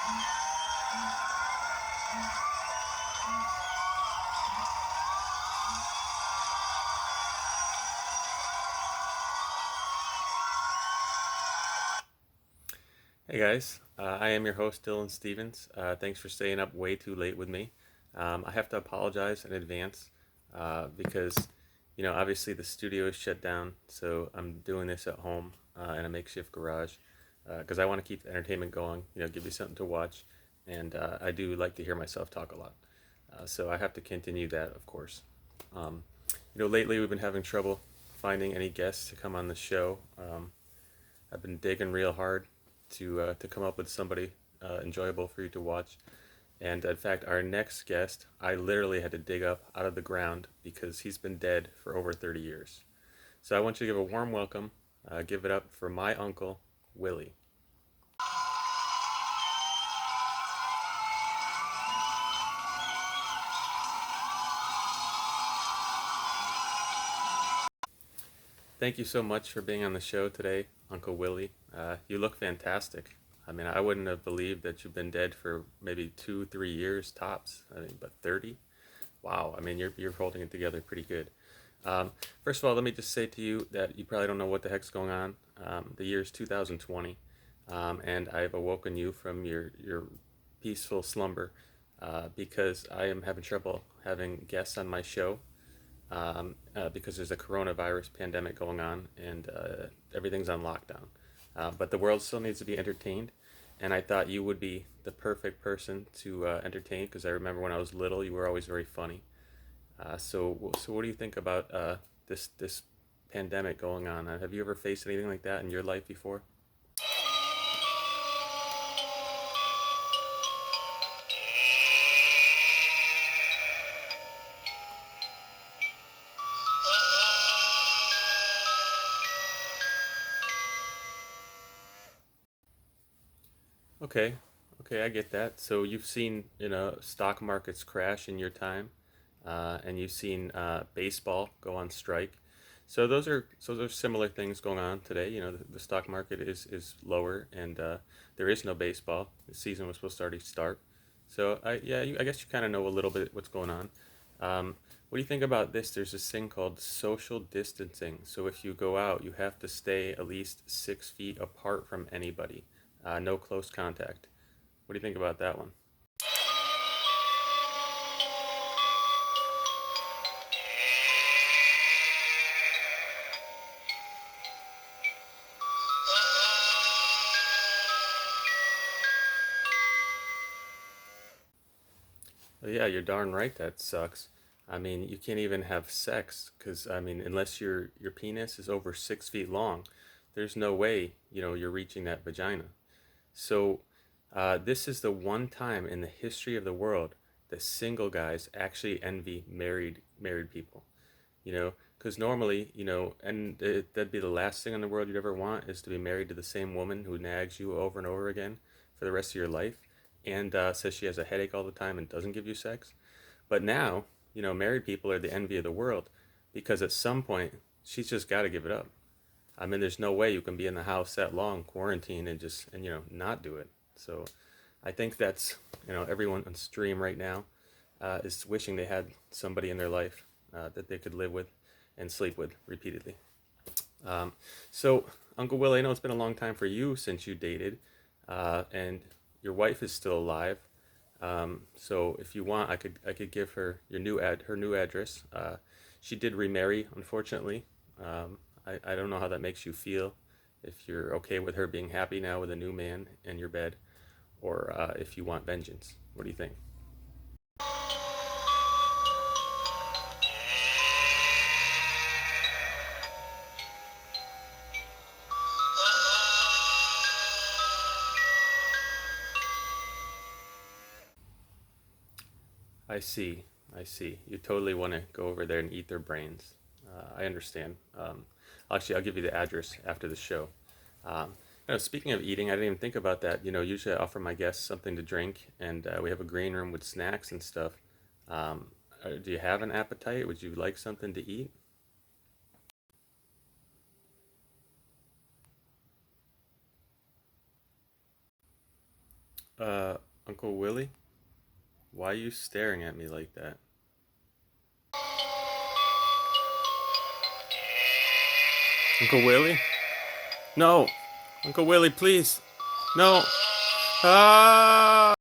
Hey guys, I am your host Dylan Stevens. Thanks for staying up way too late with me. I have to apologize in advance because, obviously the studio is shut down, so I'm doing this at home in a makeshift garage because I want to keep the entertainment going, give you something to watch, and I do like to hear myself talk a lot. So I have to continue that, of course. Um, Lately we've been having trouble finding any guests to come on the show. I've been digging real hard to come up with somebody enjoyable for you to watch. And in fact, our next guest, I literally had to dig up out of the ground because he's been dead for over 30 years. So I want you to give a warm welcome. Give it up for my uncle, Willie. Thank you so much for being on the show today, Uncle Willie. You look fantastic. I mean, I wouldn't have believed that you've been dead for maybe 2, 3 years tops. I mean, but 30? Wow. I mean, you're holding it together pretty good. Um, First of all, let me just say to you that you probably don't know what the heck's going on. The year is 2020, and I've awoken you from your peaceful slumber because I am having trouble having guests on my show because there's a coronavirus pandemic going on and everything's on lockdown. But the world still needs to be entertained, and I thought you would be the perfect person to entertain because I remember when I was little, you were always very funny. So what do you think about this pandemic going on? Have you ever faced anything like that in your life before? Okay, okay, I get that. So you've seen, stock markets crash in your time, and you've seen baseball go on strike. So those are similar things going on today. The stock market is lower, and there is no baseball. The season was supposed to already start. So I guess you kind of know a little bit what's going on. What do you think about this? There's this thing called social distancing. So if you go out, you have to stay at least 6 feet apart from anybody. No close contact. What do you think about that one? Yeah, you're darn right that sucks. I mean, you can't even have sex because I mean, unless your penis is over 6 feet long, there's no way you're reaching that vagina. So, this is the one time in the history of the world that single guys actually envy married people. Because normally, that'd be the last thing in the world you'd ever want is to be married to the same woman who nags you over and over again for the rest of your life and says she has a headache all the time and doesn't give you sex. But now, married people are the envy of the world because at some point she's just got to give it up. I mean, there's no way you can be in the house that long, quarantine, and not do it. So, I think that's everyone on stream right now is wishing they had somebody in their life that they could live with and sleep with repeatedly. Um, so, Uncle Will, I know it's been a long time for you since you dated, and your wife is still alive. So, if you want, I could give her her new address. She did remarry, unfortunately. I don't know how that makes you feel. If you're okay with her being happy now with a new man in your bed, or if you want vengeance. What do you think? I see. I see. You totally want to go over there and eat their brains. I understand. Actually, I'll give you the address after the show. Um, Speaking of eating, I didn't even think about that. Usually I offer my guests something to drink, and we have a green room with snacks and stuff. Um, do you have an appetite? Would you like something to eat? Uncle Willie? Why are you staring at me like that? Uncle Willie? No! Uncle Willie, please! No! Ah!